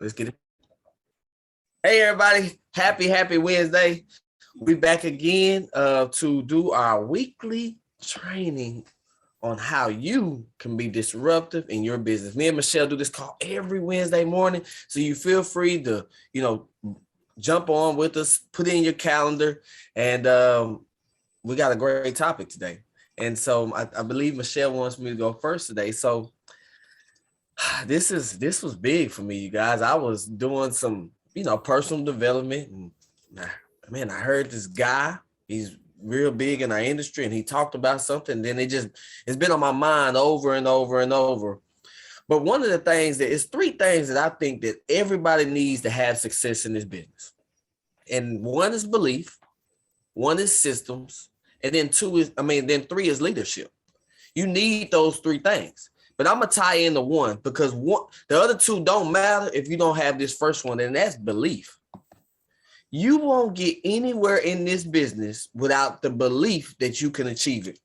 Let's get it. Hey, everybody. Happy Wednesday. We back again to do our weekly training on how you can be disruptive in your business. Me and Michelle do this call every Wednesday morning. So you feel free to, jump on with us, put it in your calendar. And we got a great topic today. And so I believe Michelle wants me to go first today. So this was big for me, you guys. I was doing some, personal development, and man, I heard this guy. He's real big in our industry, and he talked about something. Then it's been on my mind over and over and over. But one of the things it's three things that I think that everybody needs to have success in this business. And one is belief, one is systems, and then three is leadership. You need those three things. But I'm going to tie into one because the other two don't matter if you don't have this first one, and that's belief. You won't get anywhere in this business without the belief that you can achieve it.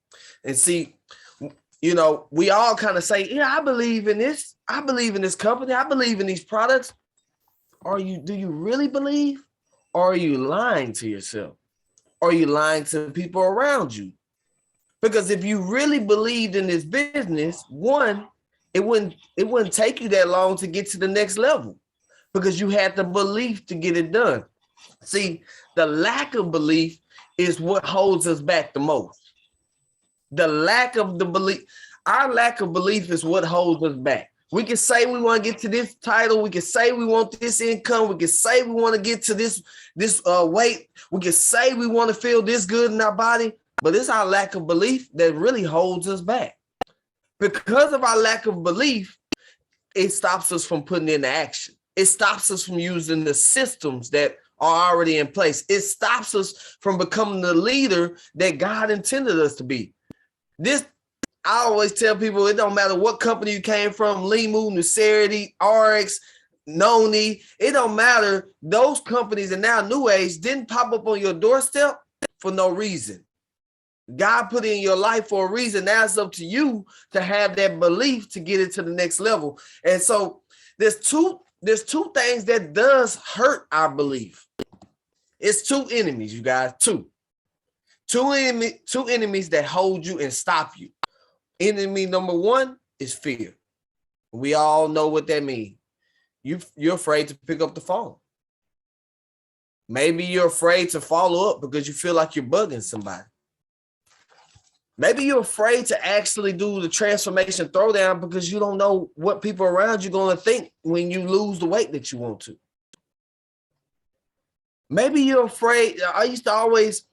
And see, we all kind of say, I believe in this. I believe in this company. I believe in these products. Do you really believe? Or are you lying to yourself? Or are you lying to people around you? Because if you really believed in this business, one, it wouldn't take you that long to get to the next level because you had the belief to get it done. See, the lack of belief is what holds us back the most. Our lack of belief is what holds us back. We can say we want to get to this title. We can say we want this income. We can say we want to get to this weight. We can say we want to feel this good in our body. But it's our lack of belief that really holds us back. Because of our lack of belief, it stops us from putting into action. It stops us from using the systems that are already in place. It stops us from becoming the leader that God intended us to be. I always tell people, it don't matter what company you came from, Limu, Nucerity, RX, Noni, it don't matter. Those companies and now New Age didn't pop up on your doorstep for no reason. God put it in your life for a reason. Now it's up to you to have that belief to get it to the next level. And so there's two things that does hurt our belief. It's two enemies, you guys. Two enemies that hold you and stop you. Enemy number one is fear. We all know what that means. You're afraid to pick up the phone. Maybe you're afraid to follow up because you feel like you're bugging somebody. Maybe you're afraid to actually do the transformation throwdown because you don't know what people around you are going to think when you lose the weight that you want to. Maybe you're afraid. I used to always,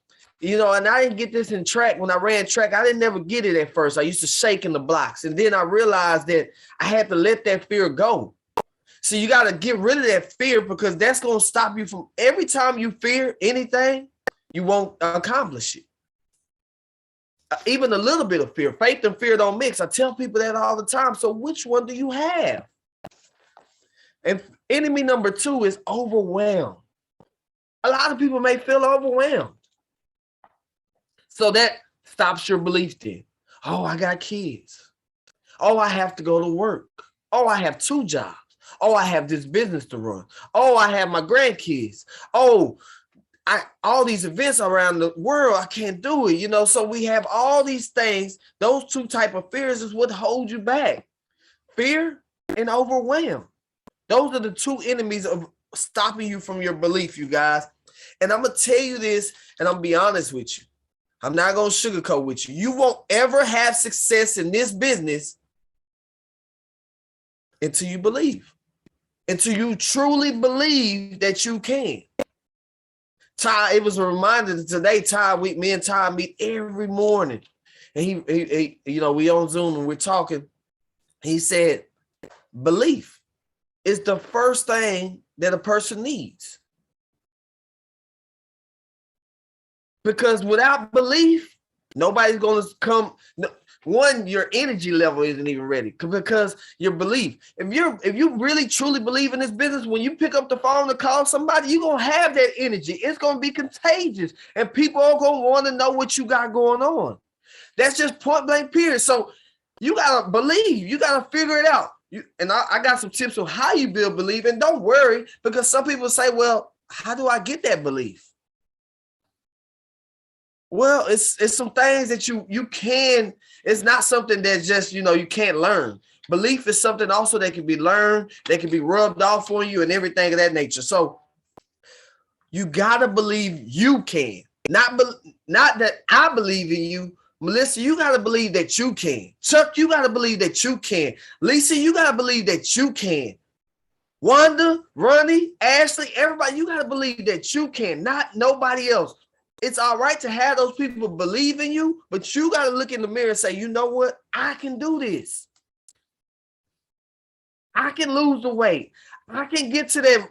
and I didn't get this in track. When I ran track, I didn't never get it at first. I used to shake in the blocks. And then I realized that I had to let that fear go. So you got to get rid of that fear because that's going to stop you from every time you fear anything, you won't accomplish it. Even a little bit of fear. Faith and fear don't mix. I tell people that all the time. So which one do you have? And enemy number two is overwhelmed. A lot of people may feel overwhelmed. So that stops your belief then. Oh, I got kids. Oh, I have to go to work. Oh, I have 2 jobs. Oh, I have this business to run. Oh, I have my grandkids. Oh, all these events around the world, I can't do it, So we have all these things. Those two type of fears is what holds you back. Fear and overwhelm. Those are the two enemies of stopping you from your belief, you guys. And I'm going to tell you this, and I'm going to be honest with you. I'm not going to sugarcoat with you. You won't ever have success in this business until you believe. Until you truly believe that you can. Ty, it was a reminder today, me and Ty meet every morning. And he we on Zoom and we're talking. He said, belief is the first thing that a person needs. Because without belief, nobody's going to come. One, your energy level isn't even ready because your belief. If you really truly believe in this business, when you pick up the phone to call somebody, you're going to have that energy. It's going to be contagious and people are going to want to know what you got going on. That's just point blank period. So you got to believe, you got to figure it out. I got some tips on how you build belief. And don't worry, because some people say, well, how do I get that belief? Well, it's some things that you can, it's not something that just, you can't learn. Belief is something also that can be learned, that can be rubbed off on you and everything of that nature. So you got to believe you can. Not that I believe in you. Melissa, you got to believe that you can. Chuck, you got to believe that you can. Lisa, you got to believe that you can. Wanda, Ronnie, Ashley, everybody, you got to believe that you can, not nobody else. It's all right to have those people believe in you, but you got to look in the mirror and say, you know what? I can do this. I can lose the weight. I can get to that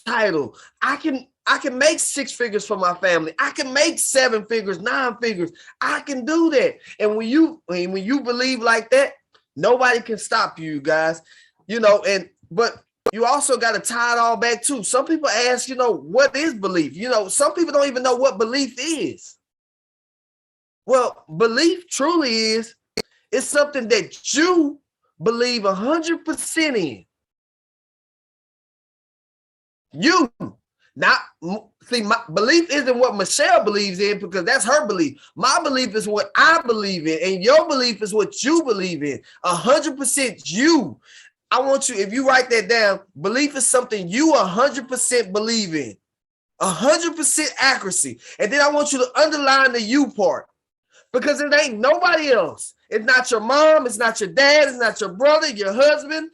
title. I can make 6 figures for my family. I can make 7 figures, 9 figures. I can do that. And when you believe like that, nobody can stop you, guys. But you also got to tie it all back too. Some people ask, what is belief? Some people don't even know what belief is. Well, belief truly is something that you believe 100% in. You, not see, my belief isn't what Michelle believes in, because that's her belief. My belief is what I believe in, and your belief is what you believe in. 100% you. I want you, if you write that down, belief is something you 100% believe in. 100% accuracy. And then I want you to underline the you part, because it ain't nobody else. It's not your mom. It's not your dad. It's not your brother, your husband,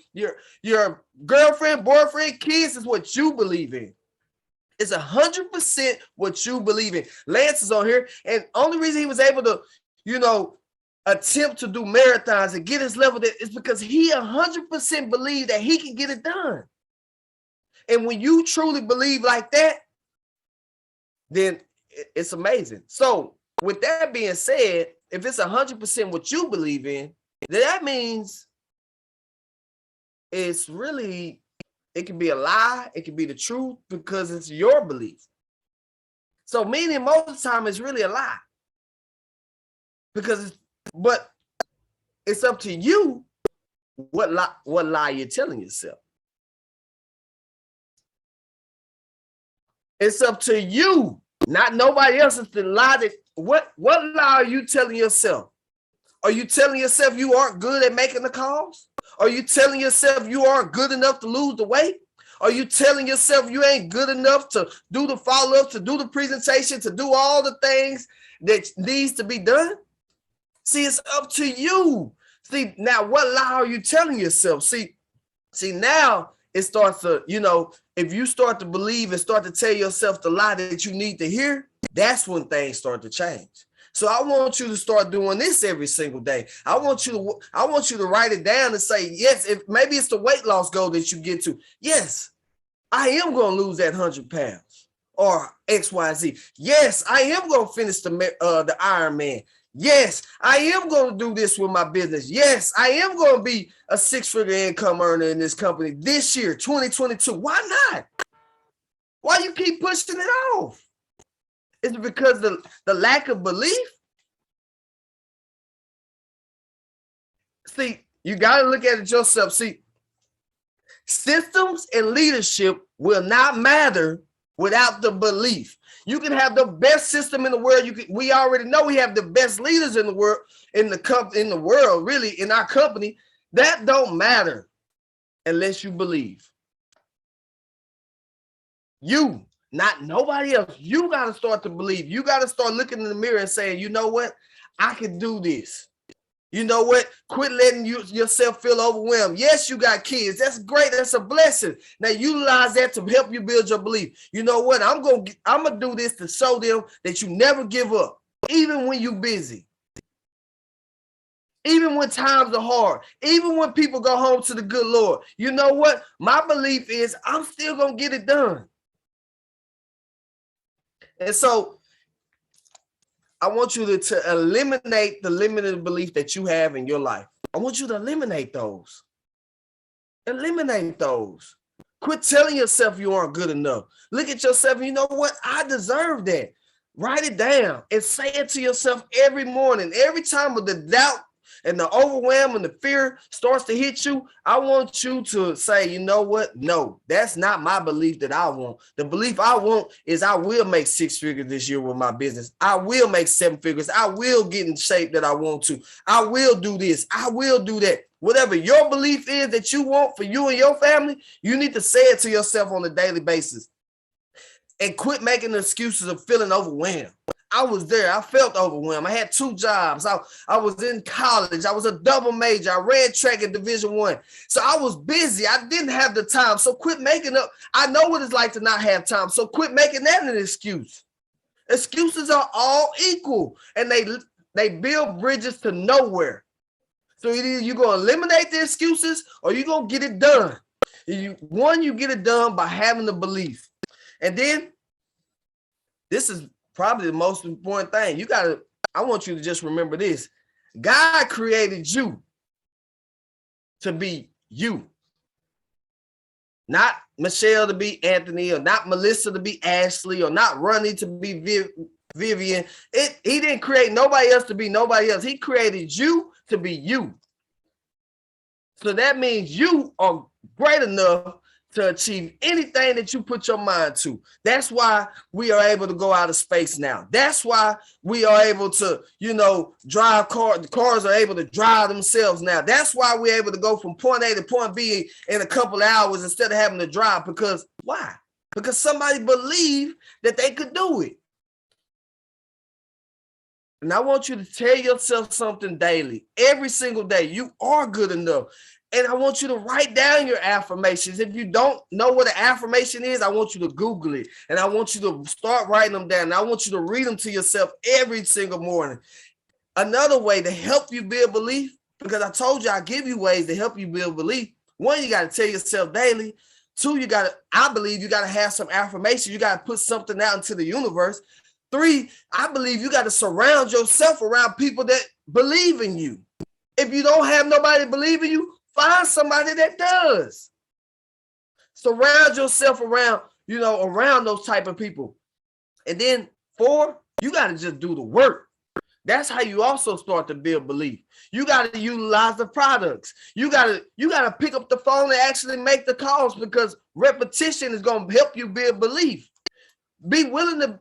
your girlfriend, boyfriend, kids. Is what you believe in. It's 100% what you believe in. Lance is on here, and only reason he was able to, attempt to do marathons and get his level there is because he 100% believed that he can get it done. And when you truly believe like that, then it's amazing. So with that being said, if it's 100% what you believe in, then that means it's really, it can be a lie, it can be the truth, because it's your belief. So meaning most of the time it's really a lie. But it's up to you what lie you're telling yourself. It's up to you, not nobody else. It's the lie that what lie are you telling yourself? Are you telling yourself you aren't good at making the calls? Are you telling yourself you aren't good enough to lose the weight? Are you telling yourself you ain't good enough to do the follow-up, to do the presentation, to do all the things that needs to be done? See, it's up to you. See, now what lie are you telling yourself? See, now it starts to, if you start to believe and start to tell yourself the lie that you need to hear, that's when things start to change. So I want you to start doing this every single day. I want you to write it down and say, yes, if maybe it's the weight loss goal that you get to. Yes, I am going to lose that 100 pounds or XYZ. Yes, I am going to finish the Ironman. Yes, I am going to do this with my business. Yes, I am going to be a 6-figure income earner in this company this year, 2022. Why not? Why you keep pushing it off? Is it because the lack of belief? See, you got to look at it yourself. See, systems and leadership will not matter without the belief. You can have the best system in the world. We already know we have the best leaders in the world, in the world, really, in our company. That don't matter unless you believe. You, not nobody else. You got to start to believe. You got to start looking in the mirror and saying, you know what? I can do this. You know what? Quit letting yourself feel overwhelmed. Yes, you got kids. That's great. That's a blessing. Now utilize that to help you build your belief. You know what? I'm gonna do this to show them that you never give up, even when you're busy, even when times are hard, even when people go home to the good Lord. You know what? My belief is I'm still gonna get it done. And so I want you to eliminate the limited belief that you have in your life. I want you to eliminate those. Eliminate those. Quit telling yourself you aren't good enough. Look at yourself and you know what? I deserve that. Write it down and say it to yourself every morning. Every time with the doubt and the overwhelm and the fear starts to hit you, I want you to say, you know what? No, that's not my belief that I want. The belief I want is I will make 6 figures this year with my business. I will make 7 figures. I will get in shape that I want to. I will do this. I will do that. Whatever your belief is that you want for you and your family, you need to say it to yourself on a daily basis and quit making the excuses of feeling overwhelmed. I was there. I felt overwhelmed. I had 2 jobs. I was in college. I was a double major. I ran track at Division I. So I was busy. I didn't have the time. So quit making up. I know what it's like to not have time. So quit making that an excuse. Excuses are all equal, and they build bridges to nowhere. So either you're going to eliminate the excuses or you're going to get it done. You get it done by having the belief. And then this is probably the most important thing. I want you to just remember this. God created you to be you. Not Michelle to be Anthony, or not Melissa to be Ashley, or not Ronnie to be Vivian. He didn't create nobody else to be nobody else. He created you to be you. So that means you are great enough to achieve anything that you put your mind to. That's why we are able to go out of space now. That's why we are able to, drive cars. The cars are able to drive themselves now. That's why we're able to go from point A to point B in a couple of hours instead of having to drive. Because why? Because somebody believed that they could do it. And I want you to tell yourself something daily, every single day. You are good enough. And I want you to write down your affirmations. If you don't know what an affirmation is, I want you to Google it. And I want you to start writing them down. And I want you to read them to yourself every single morning. Another way to help you build belief, because I told you I give you ways to help you build belief. 1, you got to tell yourself daily. 2, I believe you got to have some affirmation. You got to put something out into the universe. 3, I believe you got to surround yourself around people that believe in you. If you don't have nobody believe in you, find somebody that does. Surround yourself around those type of people. And then 4, you got to just do the work. That's how you also start to build belief. You got to utilize the products. You got to pick up the phone and actually make the calls, because repetition is going to help you build belief. Be willing to,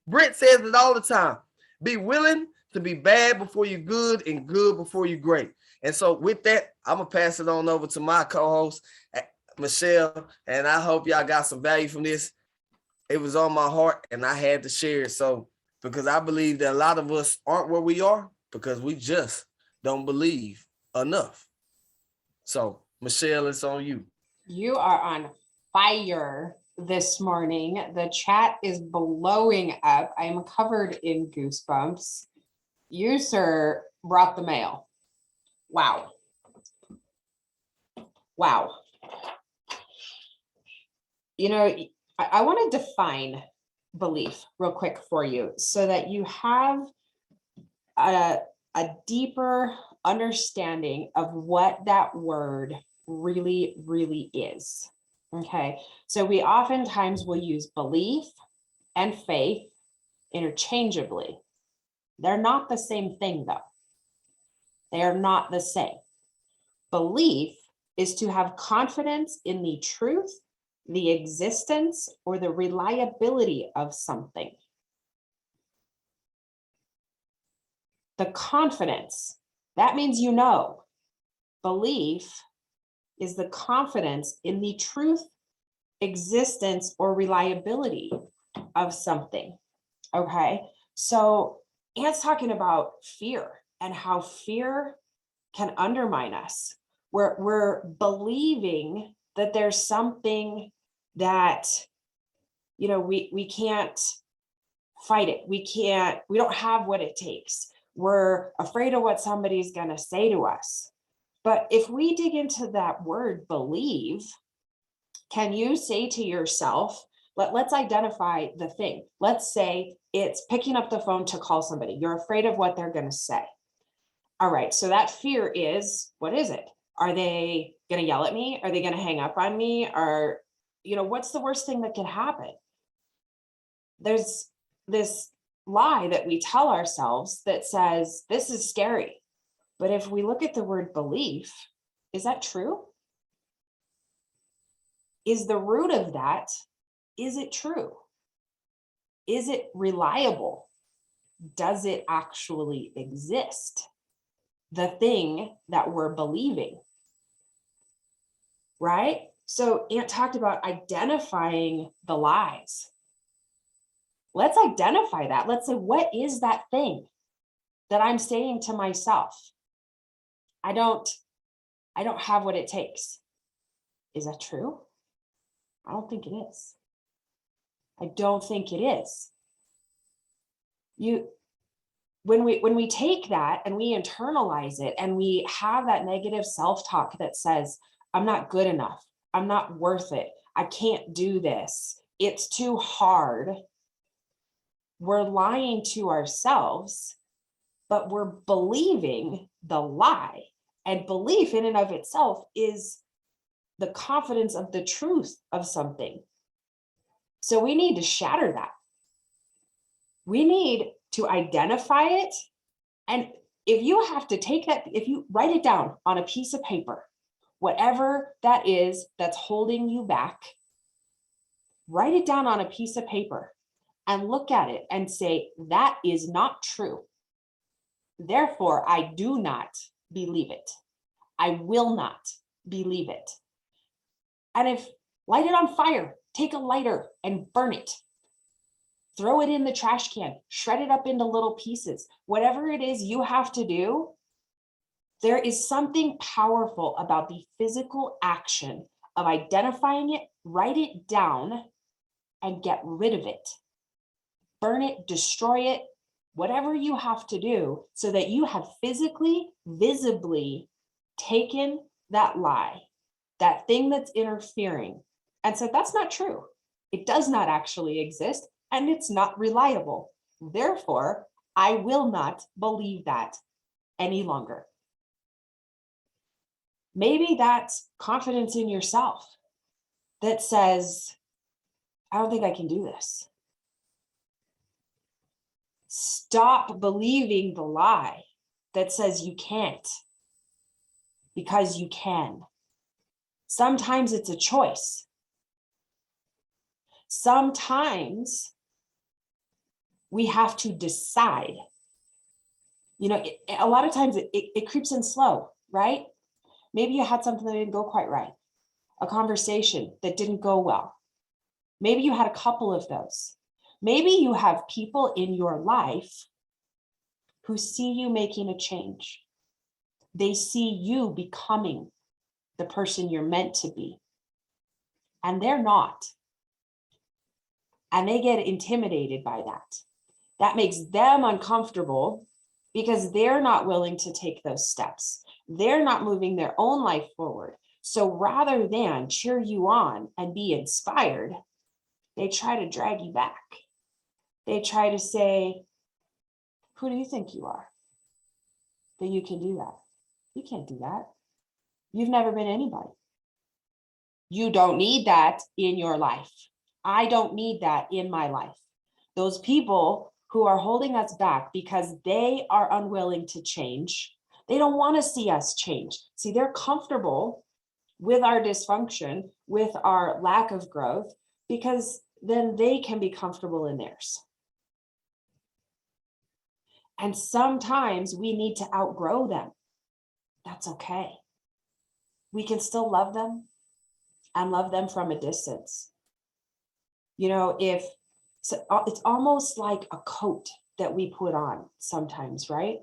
Brent says it all the time, be willing to be bad before you're good and good before you're great. And so with that, I'm going to pass it on over to my co-host, Michelle, and I hope y'all got some value from this. It was on my heart, and I had to share it. So, because I believe that a lot of us aren't where we are because we just don't believe enough. So, Michelle, it's on you. You are on fire this morning. The chat is blowing up. I am covered in goosebumps. You, sir, brought the mail. Wow. I want to define belief real quick for you so that you have a deeper understanding of what that word really, really is. Okay. So we oftentimes will use belief and faith interchangeably. They're not the same thing, though. They are not the same. Belief is to have confidence in the truth, the existence, or the reliability of something. The confidence, that means you know. Belief is the confidence in the truth, existence, or reliability of something. Okay, so Ant's talking about fear and how fear can undermine us. We're believing that there's something that, we can't fight it. We don't have what it takes. We're afraid of what somebody's going to say to us. But if we dig into that word believe, can you say to yourself, let's identify the thing. Let's say it's picking up the phone to call somebody. You're afraid of what they're going to say. All right. So that fear is, what is it? Are they going to yell at me? Are they going to hang up on me? Or, what's the worst thing that can happen? There's this lie that we tell ourselves that says, this is scary. But if we look at the word belief, is that true? Is the root of that, is it true? Is it reliable? Does it actually exist? The thing that we're believing, right? So Ant talked about identifying the lies. Let's identify that. Let's say, what is that thing that I'm saying to myself? I don't have what it takes. Is that true? I don't think it is. I don't think it is. When we take that and we internalize it and we have that negative self-talk that says, I'm not good enough, I'm not worth it, I can't do this, it's too hard, we're lying to ourselves, but we're believing the lie. And belief in and of itself is the confidence of the truth of something. So we need to shatter that. We need to identify it. And if you have to take that, if you write it down on a piece of paper, whatever that is that's holding you back, write it down on a piece of paper and look at it and say, that is not true. Therefore, I do not believe it. I will not believe it. And if light it on fire, take a lighter and burn it. Throw it in the trash can, shred it up into little pieces. Whatever it is you have to do, there is something powerful about the physical action of identifying it, write it down, and get rid of it. Burn it, destroy it, whatever you have to do so that you have physically, visibly taken that lie, that thing that's interfering, and said, that's not true. It does not actually exist, and it's not reliable. Therefore, I will not believe that any longer. Maybe that's confidence in yourself that says, I don't think I can do this. Stop believing the lie that says you can't, because you can. Sometimes it's a choice. Sometimes we have to decide. You know, a lot of times it creeps in slow, right? Maybe you had something that didn't go quite right, a conversation that didn't go well. Maybe you had a couple of those. Maybe you have people in your life who see you making a change. They see you becoming the person you're meant to be, and they're not. And they get intimidated by that. That makes them uncomfortable because they're not willing to take those steps. They're not moving their own life forward. So rather than cheer you on and be inspired, they try to drag you back. They try to say, who do you think you are that you can do that? You can't do that. You've never been anybody. You don't need that in your life. I don't need that in my life. Those people who are holding us back because they are unwilling to change, they don't want to see us change. See, they're comfortable with our dysfunction, with our lack of growth, because then they can be comfortable in theirs. And sometimes we need to outgrow them. That's okay. We can still love them and love them from a distance. You know, it's almost like a coat that we put on sometimes, right?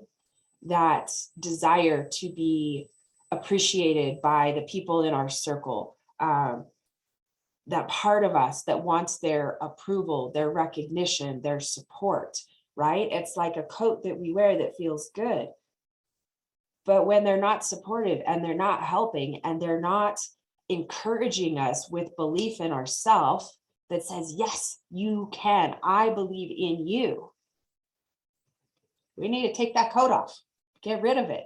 That desire to be appreciated by the people in our circle, that part of us that wants their approval, their recognition, their support, right? It's like a coat that we wear that feels good. But when they're not supportive and they're not helping and they're not encouraging us with belief in ourselves that says, yes, you can, I believe in you. We need to take that coat off, get rid of it.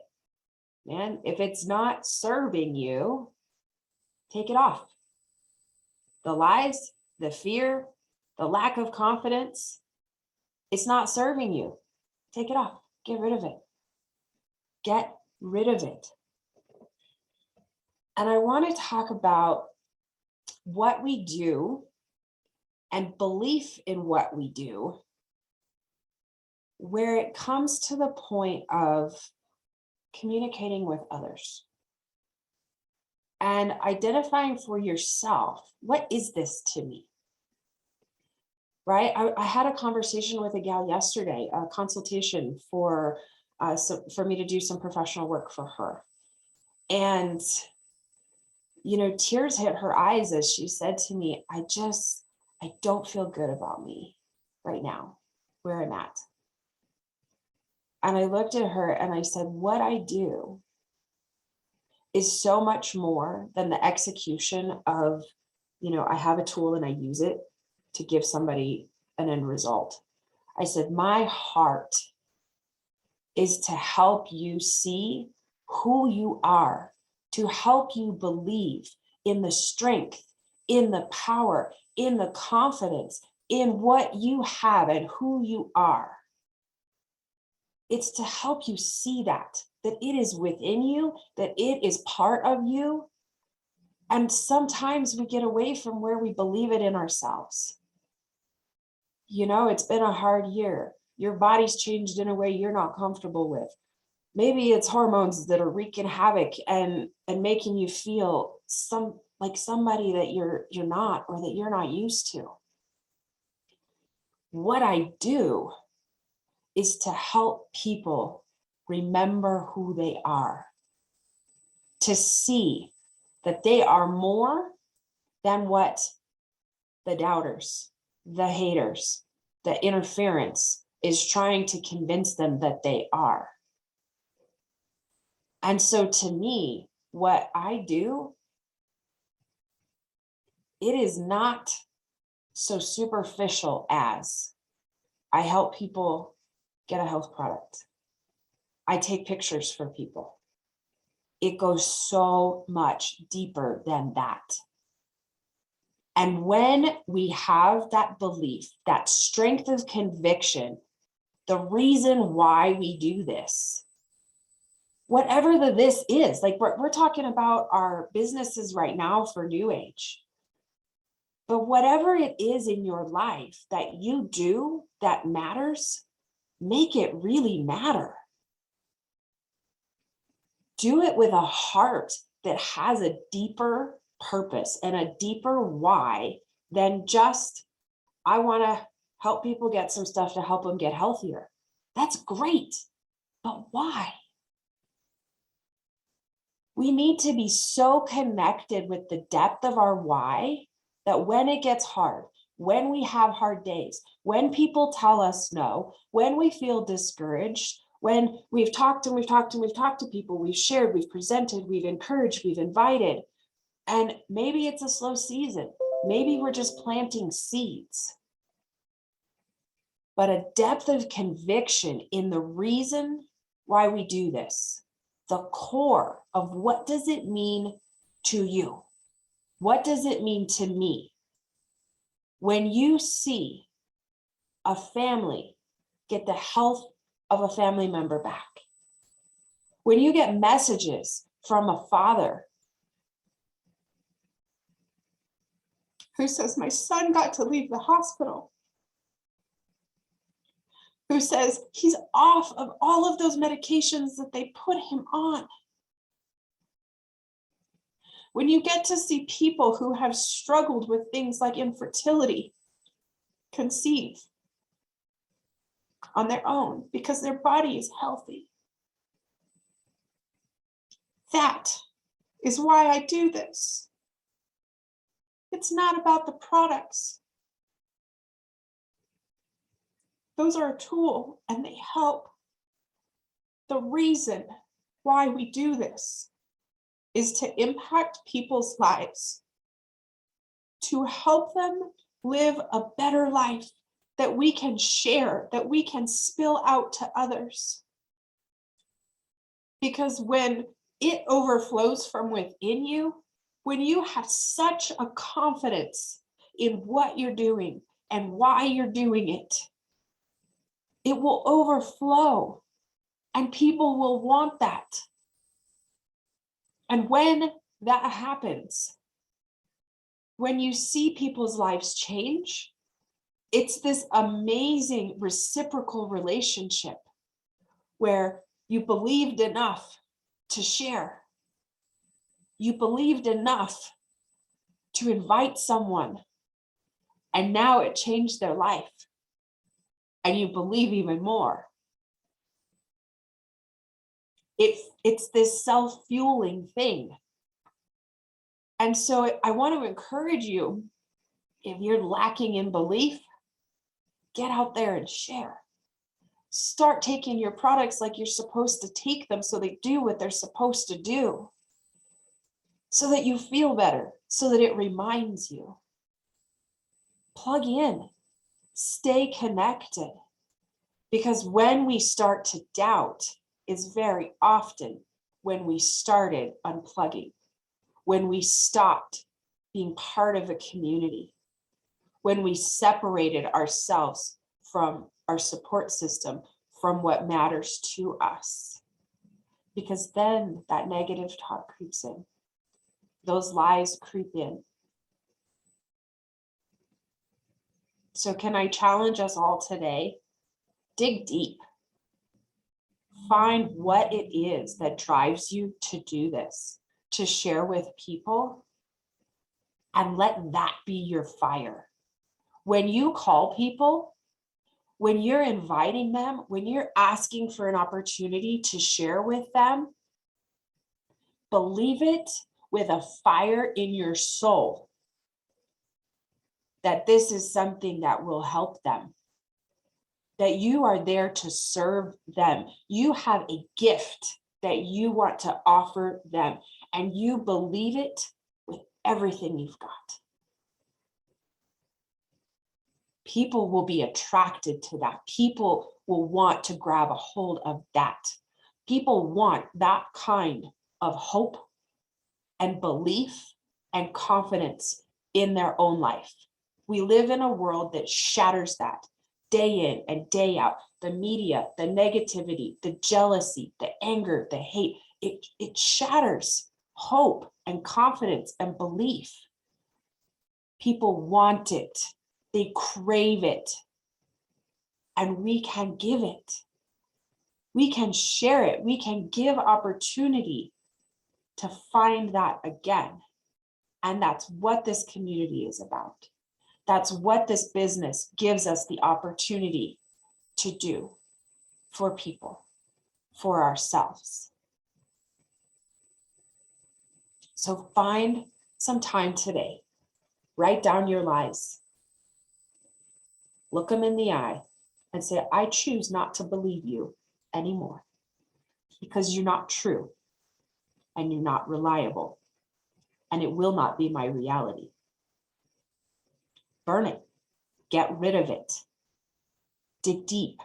Man, if it's not serving you, take it off. The lies, the fear, the lack of confidence, it's not serving you. Take it off, get rid of it. Get rid of it. And I want to talk about what we do and belief in what we do, where it comes to the point of communicating with others and identifying for yourself, what is this to me? Right? I had a conversation with a gal yesterday, a consultation for me to do some professional work for her. And, tears hit her eyes as she said to me, I don't feel good about me right now, where I'm at. And I looked at her and I said, what I do is so much more than the execution of, I have a tool and I use it to give somebody an end result. I said, my heart is to help you see who you are, to help you believe in the strength, in the power, in the confidence, in what you have and who you are. It's to help you see that it is within you, that it is part of you. And sometimes we get away from where we believe it in ourselves. It's been a hard year. Your body's changed in a way you're not comfortable with. Maybe it's hormones that are wreaking havoc and making you feel like somebody that you're not, or that you're not used to. What I do is to help people remember who they are, to see that they are more than what the doubters, the haters, the interference is trying to convince them that they are. And so to me, what I do, it is not so superficial as I help people get a health product. I take pictures for people. It goes so much deeper than that. And when we have that belief, that strength of conviction, the reason why we do this, whatever this is, like we're talking about our businesses right now for New Age, but whatever it is in your life that you do that matters, make it really matter. Do it with a heart that has a deeper purpose and a deeper why than just, I want to help people get some stuff to help them get healthier. That's great, but why? We need to be so connected with the depth of our why that when it gets hard, when we have hard days, when people tell us no, when we feel discouraged, when we've talked to people, we've shared, we've presented, we've encouraged, we've invited, and maybe it's a slow season. Maybe we're just planting seeds. But a depth of conviction in the reason why we do this, the core of what does it mean to you? What does it mean to me? When you see a family get the health of a family member back, when you get messages from a father who says, my son got to leave the hospital, who says he's off of all of those medications that they put him on. When you get to see people who have struggled with things like infertility conceive on their own because their body is healthy. That is why I do this. It's not about the products. Those are a tool and they help. The reason why we do this is to impact people's lives, to help them live a better life that we can share, that we can spill out to others. Because when it overflows from within you, when you have such a confidence in what you're doing and why you're doing it, it will overflow and people will want that. And when that happens, when you see people's lives change, it's this amazing reciprocal relationship where you believed enough to share. You believed enough to invite someone, and now it changed their life. And you believe even more. It's this self-fueling thing. And so I want to encourage you, if you're lacking in belief, get out there and share. Start taking your products like you're supposed to take them so they do what they're supposed to do. So that you feel better, so that it reminds you. Plug in, stay connected. Because when we start to doubt is very often when we started unplugging, when we stopped being part of a community, when we separated ourselves from our support system, from what matters to us. Because then that negative talk creeps in. Those lies creep in. So can I challenge us all today? Dig deep. Find what it is that drives you to do this, to share with people, and let that be your fire. When you call people, when you're inviting them, when you're asking for an opportunity to share with them, believe it with a fire in your soul that this is something that will help them, that you are there to serve them. You have a gift that you want to offer them, and you believe it with everything you've got. People will be attracted to that. People will want to grab a hold of that. People want that kind of hope and belief and confidence in their own life. We live in a world that shatters that day in and day out. The media, the negativity, the jealousy, the anger, the hate, it shatters hope and confidence and belief. People want it. They crave it. And we can give it. We can share it. We can give opportunity to find that again. And that's what this community is about. That's what this business gives us the opportunity to do for people, for ourselves. So find some time today. Write down your lies. Look them in the eye and say, I choose not to believe you anymore because you're not true and you're not reliable and it will not be my reality. Burn it. Get rid of it. Dig deep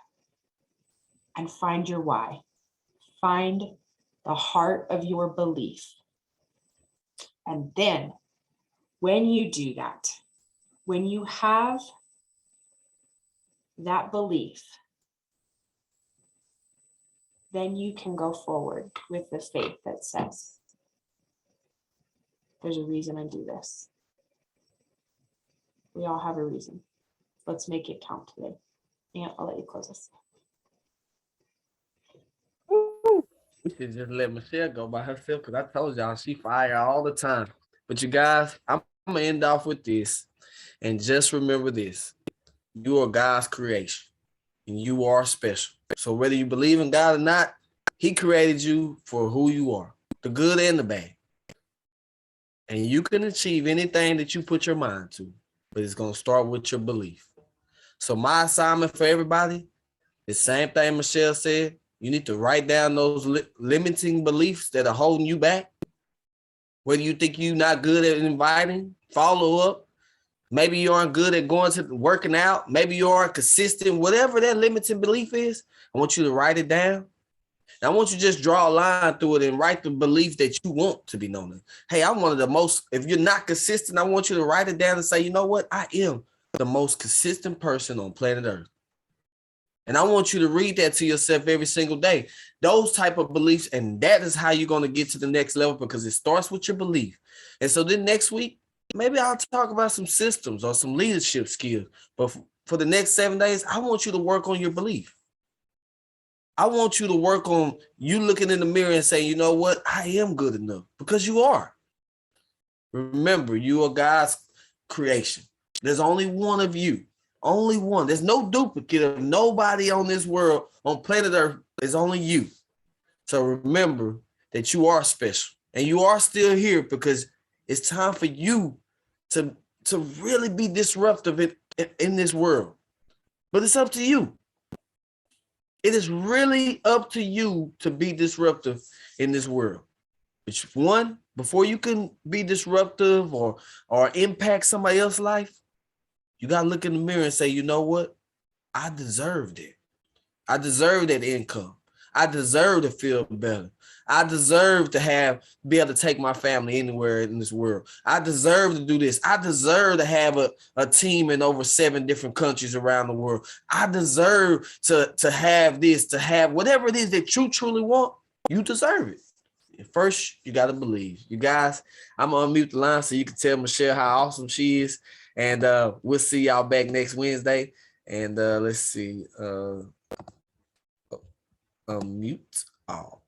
and find your why. Find the heart of your belief. And then when you do that, when you have that belief, then you can go forward with the faith that says, there's a reason I do this. We all have a reason. Let's make it count today. And I'll let you close us. We should just let Michelle go by herself because I told y'all she fire all the time. But you guys, I'm going to end off with this. And just remember this. You are God's creation. And you are special. So whether you believe in God or not, He created you for who you are. The good and the bad. And you can achieve anything that you put your mind to. But it's going to start with your belief. So my assignment for everybody, the same thing Michelle said, you need to write down those limiting beliefs that are holding you back. Whether you think you're not good at inviting, follow up. Maybe you aren't good at going to working out. Maybe you aren't consistent, whatever that limiting belief is. I want you to write it down. And I want you to just draw a line through it and write the belief that you want to be known as. Hey, I'm one of the most, if you're not consistent, I want you to write it down and say, you know what? I am the most consistent person on planet Earth. And I want you to read that to yourself every single day. Those type of beliefs, and that is how you're going to get to the next level, because it starts with your belief. And so then next week, maybe I'll talk about some systems or some leadership skills. But for the next 7 days, I want you to work on your belief. I want you to work on you looking in the mirror and saying, you know what? I am good enough, because you are. Remember, you are God's creation. There's only one of you. Only one. There's no duplicate of nobody on this world, on planet Earth. There's only you. So remember that you are special, and you are still here, because it's time for you to really be disruptive in this world. But it's up to you. It is really up to you to be disruptive in this world. Which one, before you can be disruptive or impact somebody else's life, you got to look in the mirror and say, you know what? I deserved it. I deserve that income. I deserve to feel better. I deserve to be able to take my family anywhere in this world. I deserve to do this. I deserve to have a team in over 7 different countries around the world. I deserve to have this, to have whatever it is that you truly want. You deserve it. First, you got to believe. You guys, I'm going to unmute the line so you can tell Michelle how awesome she is. And we'll see y'all back next Wednesday. And let's see. Unmute all.